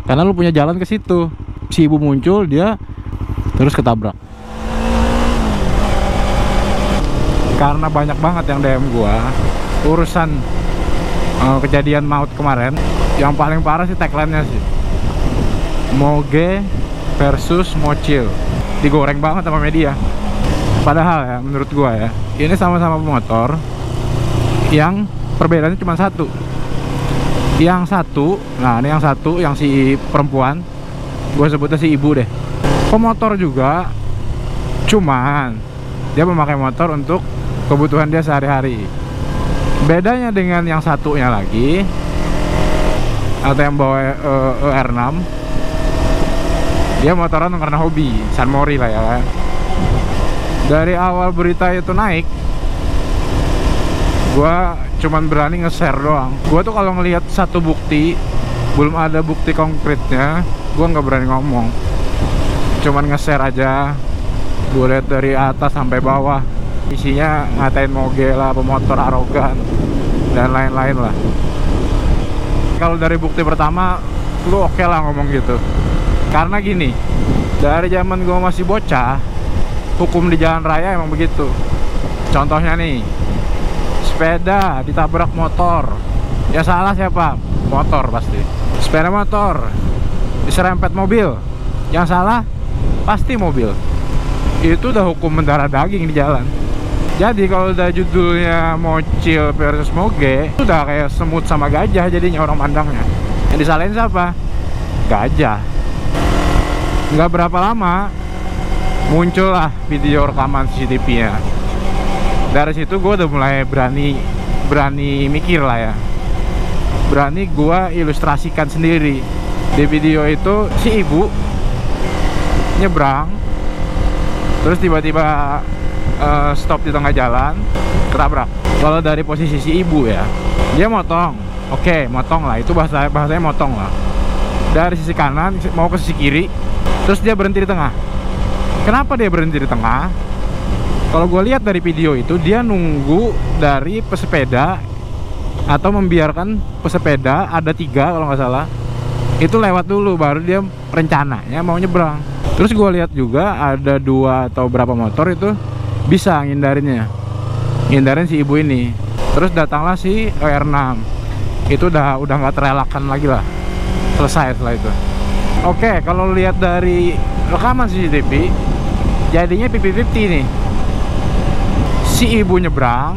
karena lu punya jalan ke situ. Si ibu muncul, dia terus ketabrak. Karena banyak banget yang DM gua urusan kejadian maut kemarin, yang paling parah sih tagline-nya sih, Moge versus Mocil. Digoreng banget sama media. Padahal ya, menurut gua ya, ini sama-sama pemotor yang perbedaannya cuma satu. Yang satu, nah ini yang satu, yang si perempuan, gue sebutnya si ibu deh, pemotor juga, cuman dia memakai motor untuk kebutuhan dia sehari-hari. Bedanya dengan yang satunya lagi, atau yang bawa ER6, dia motoran karena hobi, San Mori lah ya kan. Dari awal berita itu naik, gua cuman berani nge-share doang. Gua tuh kalau ngelihat satu bukti, belum ada bukti konkretnya, gua nggak berani ngomong. Cuman nge-share aja. Gua lihat dari atas sampai bawah, isinya ngatain Moge lah, pemotor arogan, dan lain-lain lah. Kalau dari bukti pertama, lu oke lah ngomong gitu. Karena gini, dari zaman gua masih bocah, hukum di jalan raya emang begitu. Contohnya nih, sepeda ditabrak motor, ya salah siapa? Motor pasti. Sepeda motor diserempet mobil, yang salah pasti mobil. Itu udah hukum mendarah daging di jalan. Jadi kalau udah judulnya Mocil versus Moge, itu udah kayak semut sama gajah jadinya orang mandangnya. Yang disalahin siapa? Gajah. Nggak berapa lama muncullah video rekaman CCTV-nya. Dari situ gue udah mulai berani mikir lah ya. Berani gue ilustrasikan sendiri. Di video itu si ibu nyebrang, terus tiba-tiba stop di tengah jalan, ketabrak. Kalau dari posisi si ibu ya, dia motong. Oke, motong lah, itu bahasanya motong lah. Dari sisi kanan mau ke sisi kiri, terus dia berhenti di tengah. Kenapa dia berhenti di tengah? Kalau gue lihat dari video itu, dia nunggu dari pesepeda, atau membiarkan pesepeda, ada 3 kalau nggak salah, itu lewat dulu, baru dia rencananya mau nyebrang. Terus gue lihat juga ada 2 atau berapa motor itu bisa ngindarin si ibu ini. Terus datanglah si ER6, itu udah nggak terelakkan lagi lah, selesai setelah itu. Oke, kalau lihat dari rekaman CCTV, jadinya 50-50 nih. Si ibu nyebrang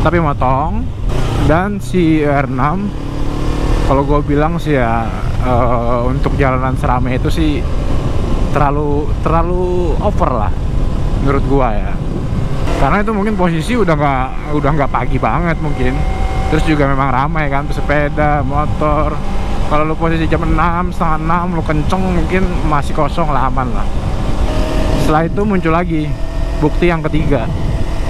tapi motong, dan si R6, kalau gue bilang sih ya, untuk jalanan seramai itu sih terlalu over lah menurut gua ya. Karena itu mungkin posisi udah nggak pagi banget mungkin. Terus juga memang ramai kan, pesepeda, motor. Kalau lu posisi jam 6, setengah 6, lu kenceng mungkin masih kosong lah, aman lah. Setelah itu muncul lagi bukti yang ketiga.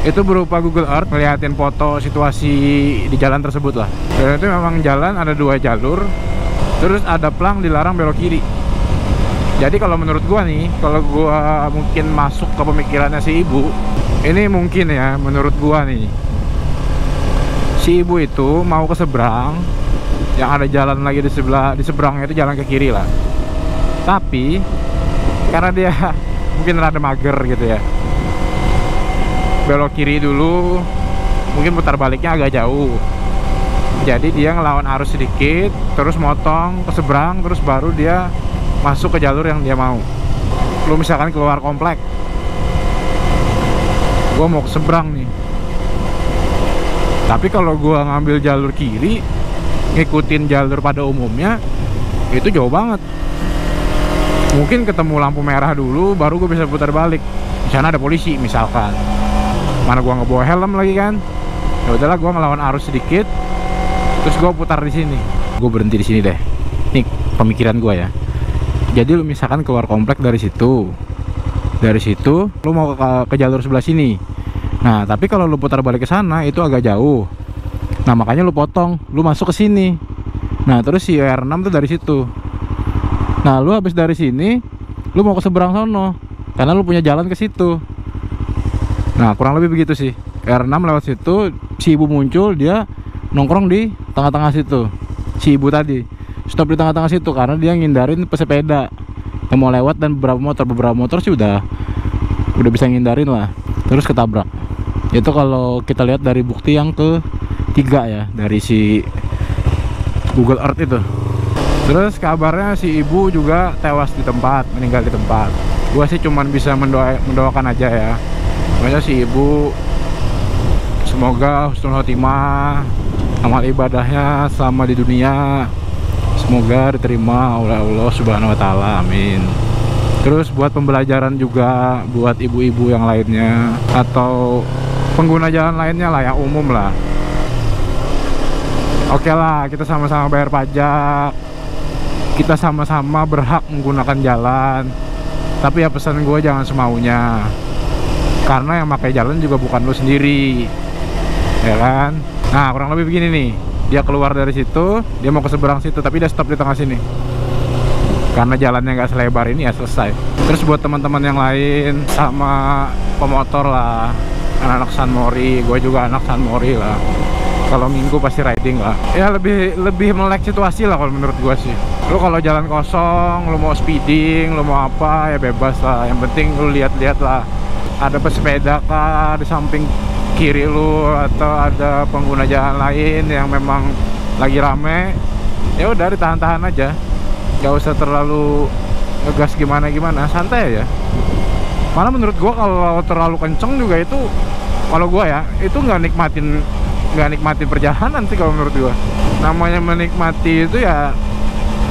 Itu berupa Google Earth ngeliatin foto situasi di jalan tersebut lah. Dan itu memang jalan ada 2 jalur, terus ada plang dilarang belok kiri. Jadi kalau menurut gua nih, kalau gua mungkin masuk ke pemikirannya si ibu, ini mungkin ya menurut gua nih, si ibu itu mau ke seberang, yang ada jalan lagi di seberangnya itu jalan ke kiri lah. Tapi karena dia mungkin rada mager gitu ya, belok kiri dulu, mungkin putar baliknya agak jauh. Jadi dia ngelawan arus sedikit, terus motong ke seberang, terus baru dia masuk ke jalur yang dia mau. Lu misalkan keluar komplek, gua mau ke seberang nih, tapi kalau gua ngambil jalur kiri, ngikutin jalur pada umumnya, itu jauh banget. Mungkin ketemu lampu merah dulu, baru gue bisa putar balik. Di sana ada polisi misalkan, mana gua nggak bawa helm lagi kan, ya udahlah gua ngelawan arus sedikit, terus gua putar di sini. Gue berhenti di sini deh. Nih pemikiran gua ya. Jadi lu misalkan keluar komplek dari situ lu mau ke jalur sebelah sini. Nah tapi kalau lu putar balik ke sana itu agak jauh. Nah makanya lu potong, lu masuk ke sini. Nah terus si R6 tuh dari situ. Nah lu habis dari sini, lu mau ke seberang sono, karena lu punya jalan ke situ. Nah kurang lebih begitu sih. R6 lewat situ, si ibu muncul, dia nongkrong di tengah-tengah situ. Si ibu tadi, stop di tengah-tengah situ karena dia ngindarin pesepeda yang mau lewat, dan beberapa motor sih udah bisa ngindarin lah, terus ketabrak. Itu kalau kita lihat dari bukti yang ketiga ya, dari si Google Earth itu. Terus kabarnya si ibu juga tewas di tempat, meninggal di tempat. Gua sih cuman bisa mendoakan aja ya. Makanya si ibu semoga husnul khotimah, amal ibadahnya selama di dunia semoga diterima oleh Allah Subhanahu wa taala. Amin. Terus buat pembelajaran juga buat ibu-ibu yang lainnya atau pengguna jalan lainnya lah, yang umum lah. Oke lah, kita sama-sama bayar pajak, kita sama-sama berhak menggunakan jalan. Tapi ya pesan gue jangan semaunya, karena yang pakai jalan juga bukan lu sendiri, ya kan? Nah kurang lebih begini nih, dia keluar dari situ, dia mau ke seberang situ, tapi dia stop di tengah sini karena jalannya nggak selebar ini, ya selesai. Terus buat teman-teman yang lain sama pemotor lah, anak-anak San Mori, gue juga anak San Mori lah. Kalau minggu pasti riding lah. Ya lebih melek situasi lah kalau menurut gue sih. Lu kalau jalan kosong, lu mau speeding, lu mau apa ya bebas lah. Yang penting lu lihat-lihat lah, ada pesepeda kah di samping kiri lu, atau ada pengguna jalan lain yang memang lagi rame. Ya udah ditahan-tahan aja. Gak usah terlalu ngegas gimana-gimana, santai aja. Malah menurut gua kalau terlalu kenceng juga itu, kalau gua ya, itu nggak nikmatin perjalanan sih kalau menurut gua. Namanya menikmati itu ya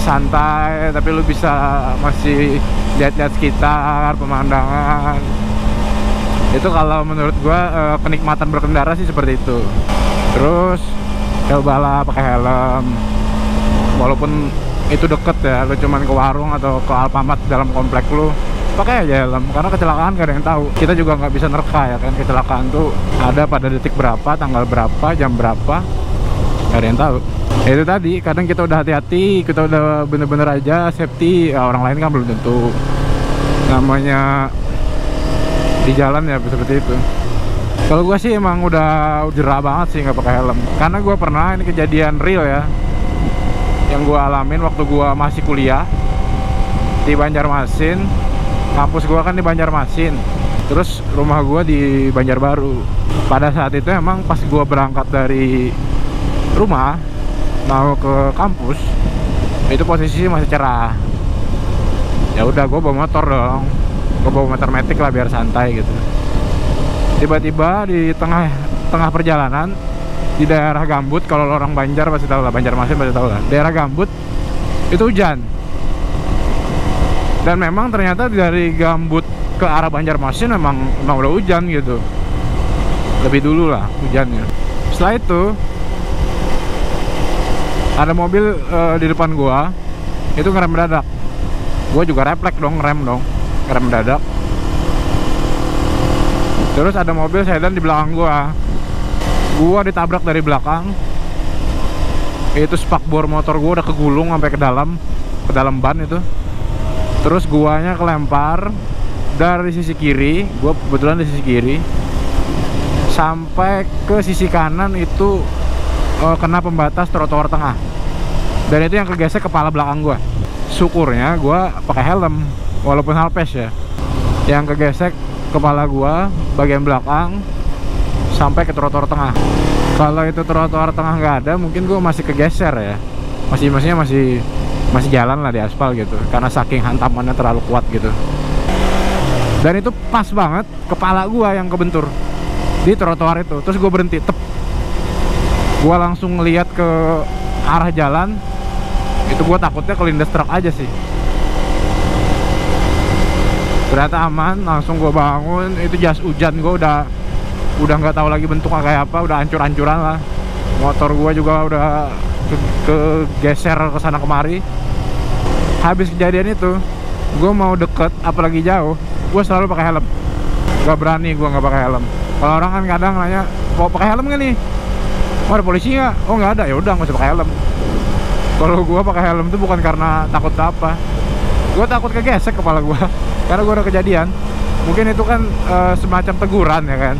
santai, tapi lu bisa masih lihat-lihat sekitar, pemandangan. Itu kalau menurut gua kenikmatan berkendara sih seperti itu. Terus cobalah pakai helm, walaupun itu deket ya, lu cuman ke warung atau ke Alfamart dalam komplek lu, pakai aja helm, karena kecelakaan gak ada yang tahu. Kita juga nggak bisa nerka ya kan, kecelakaan tuh ada pada detik berapa, tanggal berapa, jam berapa, gak ada yang tahu. Ya itu tadi, kadang kita udah hati-hati, kita udah bener-bener aja safety, ya orang lain kan belum tentu. Namanya di jalan ya seperti itu. Kalau gue sih emang udah jerah banget sih nggak pakai helm, karena gue pernah, ini kejadian real ya, yang gue alamin waktu gue masih kuliah di Banjarmasin. Kampus gue kan di Banjarmasin, terus rumah gue di Banjarbaru. Pada saat itu emang pas gue berangkat dari rumah mau ke kampus, itu posisi masih cerah. Ya udah gue bawa motor dong, gue bawa motor metik lah biar santai gitu. Tiba-tiba di tengah perjalanan di daerah gambut, kalau orang Banjar pasti tahu lah, Banjarmasin pasti tahu lah, daerah gambut itu hujan. Dan memang ternyata dari gambut ke arah Banjarmasin memang udah hujan gitu, lebih dulu lah hujannya. Setelah itu ada mobil di depan gua itu ngerem mendadak. Gua juga refleks dong, ngerem mendadak. Terus ada mobil sedan di belakang gua ditabrak dari belakang. Itu spakbor motor gua udah kegulung sampai ke dalam ban itu. Terus guanya kelempar dari sisi kiri, gua kebetulan di sisi kiri, sampai ke sisi kanan itu kena pembatas trotoar tengah. Dan itu yang kegesek kepala belakang gua. Syukurnya gua pakai helm walaupun halpes ya. Yang kegesek kepala gua bagian belakang sampai ke trotoar tengah. Kalau itu trotoar tengah nggak ada, mungkin gue masih kegeser ya, masih jalan lah di aspal gitu, karena saking hantamannya terlalu kuat gitu. Dan itu pas banget kepala gue yang kebentur di trotoar itu. Terus gue berhenti, gue langsung ngeliat ke arah jalan. Itu gue takutnya kelindes truk aja sih. Ternyata aman, langsung gue bangun. Itu jas hujan gue udah nggak tahu lagi bentuknya kayak apa, udah hancur-hancuran lah. Motor gue juga udah kegeser ke sana kemari. Habis kejadian itu, gue mau deket apalagi jauh, gue selalu pakai helm. Gak berani gue nggak pakai helm. Kalau orang kan kadang nanya, mau pakai helm nggak nih? Oh ada polisi nggak? Oh nggak ada, ya udah nggak usah pakai helm. Kalau gue pakai helm itu bukan karena takut apa, gue takut kegesek kepala gue. Karena gue udah kejadian. Mungkin itu kan semacam teguran ya kan.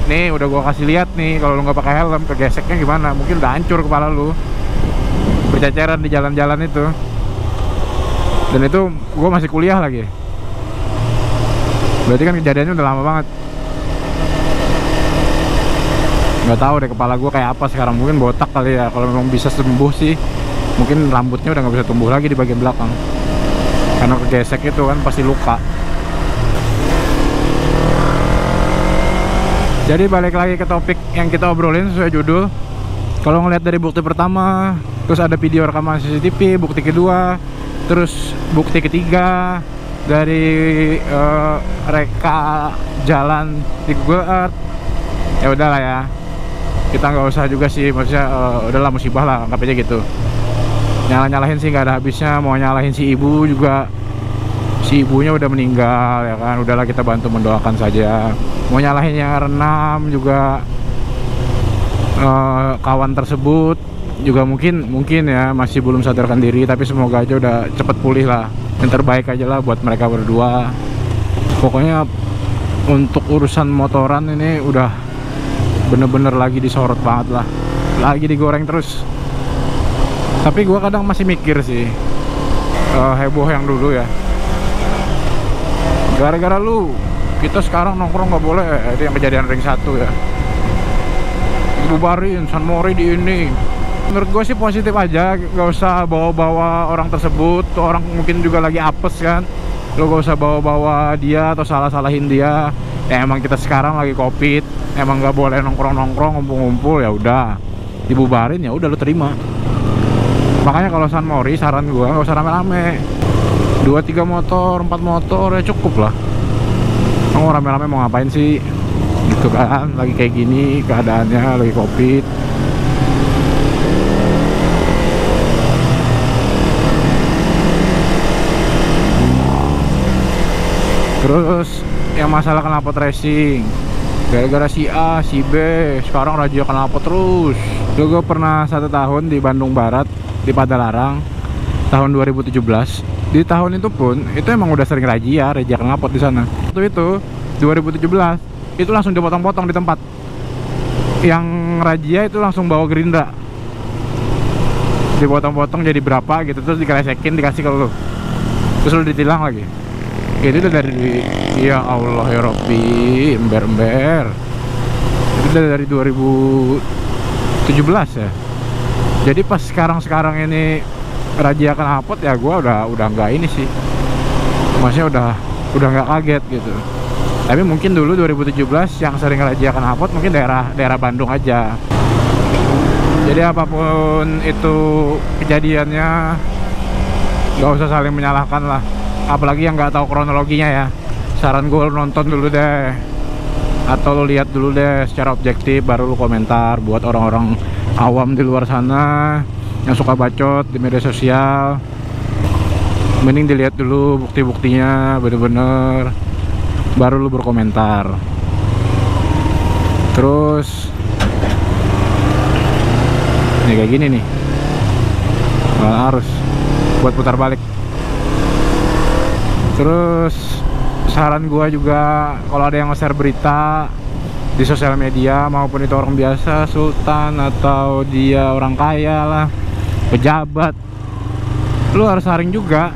Nih udah gue kasih lihat nih, kalau lu nggak pakai helm kegeseknya gimana, mungkin udah hancur kepala lu. berceceran di jalan-jalan itu. Dan itu gue masih kuliah lagi. Berarti kan kejadiannya udah lama banget. Nggak tahu deh kepala gue kayak apa sekarang. Mungkin botak kali ya. Kalau memang bisa sembuh sih, mungkin rambutnya udah nggak bisa tumbuh lagi di bagian belakang, karena kegesek itu kan pasti luka. Jadi balik lagi ke topik yang kita obrolin sesuai judul. Kalau ngeliat dari bukti pertama, terus ada video rekaman CCTV, bukti kedua, terus bukti ketiga dari reka jalan di Google Earth, ya udahlah ya, kita nggak usah juga sih, maksudnya udahlah musibah lah, anggap aja gitu. Nyalahin sih nggak ada habisnya. Mau nyalahin si ibu juga, si ibunya udah meninggal ya kan, udahlah kita bantu mendoakan saja. Mau nyalahin yang renam juga, kawan tersebut juga mungkin ya masih belum sadarkan diri, tapi semoga aja udah cepet pulih lah. Yang terbaik aja lah buat mereka berdua. Pokoknya untuk urusan motoran ini udah bener-bener lagi disorot banget lah, lagi digoreng terus. Tapi gua kadang masih mikir sih, heboh yang dulu ya, gara-gara lu kita sekarang nongkrong nggak boleh. Itu yang kejadian ring 1 ya, dibubarin San Mori di ini. Menurut gue sih positif aja, gak usah bawa-bawa orang tersebut. Tuh orang mungkin juga lagi apes kan, lo gak usah bawa-bawa dia atau salah-salahin dia. Ya emang kita sekarang lagi covid, emang nggak boleh nongkrong-nongkrong, ngumpul-ngumpul, ya udah dibubarin, ya udah lo terima. Makanya kalau San Mori saran gue gak usah rame-rame, 2-3 motor, 4 motor ya cukup lah. Mau rame-rame mau ngapain sih gitu kan, lagi kayak gini keadaannya, lagi covid. Terus yang masalah knalpot racing, gara-gara si A, si B, sekarang razia knalpot terus. Gue pernah 1 tahun di Bandung Barat, di Padalarang, tahun 2017. Di tahun itu pun itu emang udah sering razia knalpot di sana. Waktu itu 2017 itu langsung dipotong-potong di tempat. Yang razia itu langsung bawa Gerindra, dipotong-potong jadi berapa gitu, terus dikresekin dikasih ke lu, terus lu ditilang lagi. Itu udah dari, ya Allah ya Robbi, ember-ember. Itu udah dari 2017 ya. Jadi pas sekarang ini razia knalpot ya gua udah nggak ini sih, maksudnya udah nggak kaget gitu. Tapi mungkin dulu 2017 yang sering razia knalpot mungkin daerah Bandung aja. Jadi apapun itu kejadiannya, nggak usah saling menyalahkan lah. Apalagi yang nggak tahu kronologinya ya. Saran gue nonton dulu deh, atau lo lihat dulu deh secara objektif, baru lo komentar. Buat orang-orang awam di luar sana yang suka bacot di media sosial, mending dilihat dulu bukti-buktinya bener-bener, baru lo berkomentar. Terus ini kayak gini nih, harus buat putar balik. Terus saran gua juga, kalau ada yang nge-share berita di sosial media, maupun itu orang biasa, sultan atau dia orang kaya lah, pejabat, lu harus saring juga.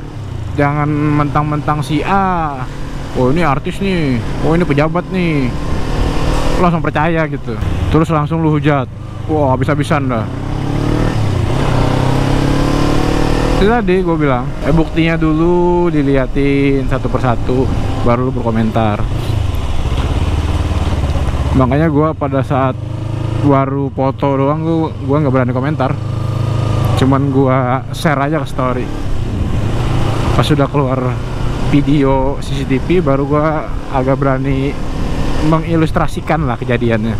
Jangan mentang-mentang si A, oh ini artis nih, oh ini pejabat nih, lu langsung percaya gitu, terus langsung lu hujat. Wah, habis-habisan dah. Itu tadi gue bilang, buktinya dulu diliatin satu persatu, baru lu berkomentar. Makanya gue pada saat baru foto doang, gue nggak berani komentar, cuman gue share aja ke story. Pas sudah keluar video CCTV, baru gue agak berani mengilustrasikan lah kejadiannya,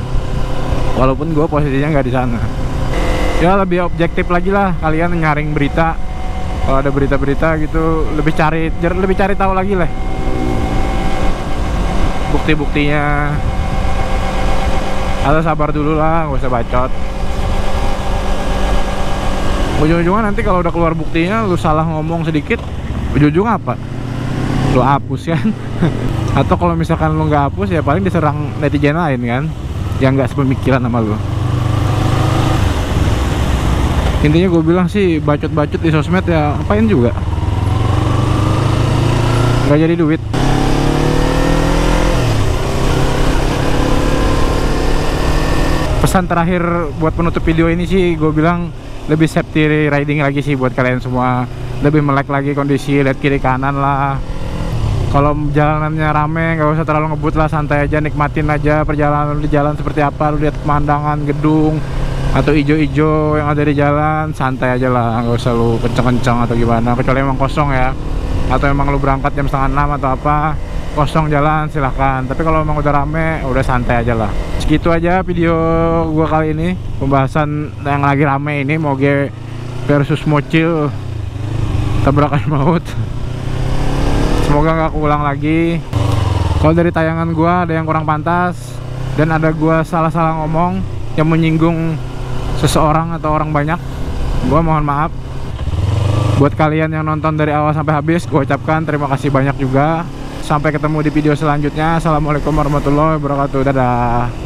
walaupun gue posisinya nggak di sana. Ya lebih objektif lagi lah kalian nyaring berita. Kalau ada berita-berita gitu, lebih cari tahu lagi lah bukti-buktinya. Atau sabar dulu lah, gak usah bacot. Ujung-ujungnya nanti kalau udah keluar buktinya, lu salah ngomong sedikit, ujung-ujung apa? Lu hapus kan? Atau kalau misalkan lu nggak hapus, ya paling diserang netizen lain kan, yang nggak sepemikiran sama lu. Intinya gue bilang sih, bacot-bacot di sosmed ya apain juga, nggak jadi duit. Pesan terakhir buat penutup video ini sih, gue bilang lebih safety riding lagi sih buat kalian semua. Lebih melek lagi kondisi, lihat kiri kanan lah. Kalau jalanannya rame nggak usah terlalu ngebut lah, santai aja, nikmatin aja perjalanan di jalan seperti apa. Lu lihat pemandangan gedung atau ijo-ijo yang ada di jalan, santai aja lah, nggak usah lu kenceng-kenceng atau gimana. Kecuali emang kosong ya, atau emang lu berangkat jam 5:30 atau apa, kosong jalan silahkan. Tapi kalau emang udah rame, udah santai aja lah. Segitu aja video gua kali ini, pembahasan yang lagi rame ini, Moge versus Mocil, tabrakan maut. Semoga nggak keulang lagi. Kalau dari tayangan gua ada yang kurang pantas dan ada gua salah-salah ngomong yang menyinggung seseorang atau orang banyak, gua mohon maaf. Buat kalian yang nonton dari awal sampai habis, gua ucapkan terima kasih banyak juga. Sampai ketemu di video selanjutnya. Assalamualaikum warahmatullahi wabarakatuh. Dadah.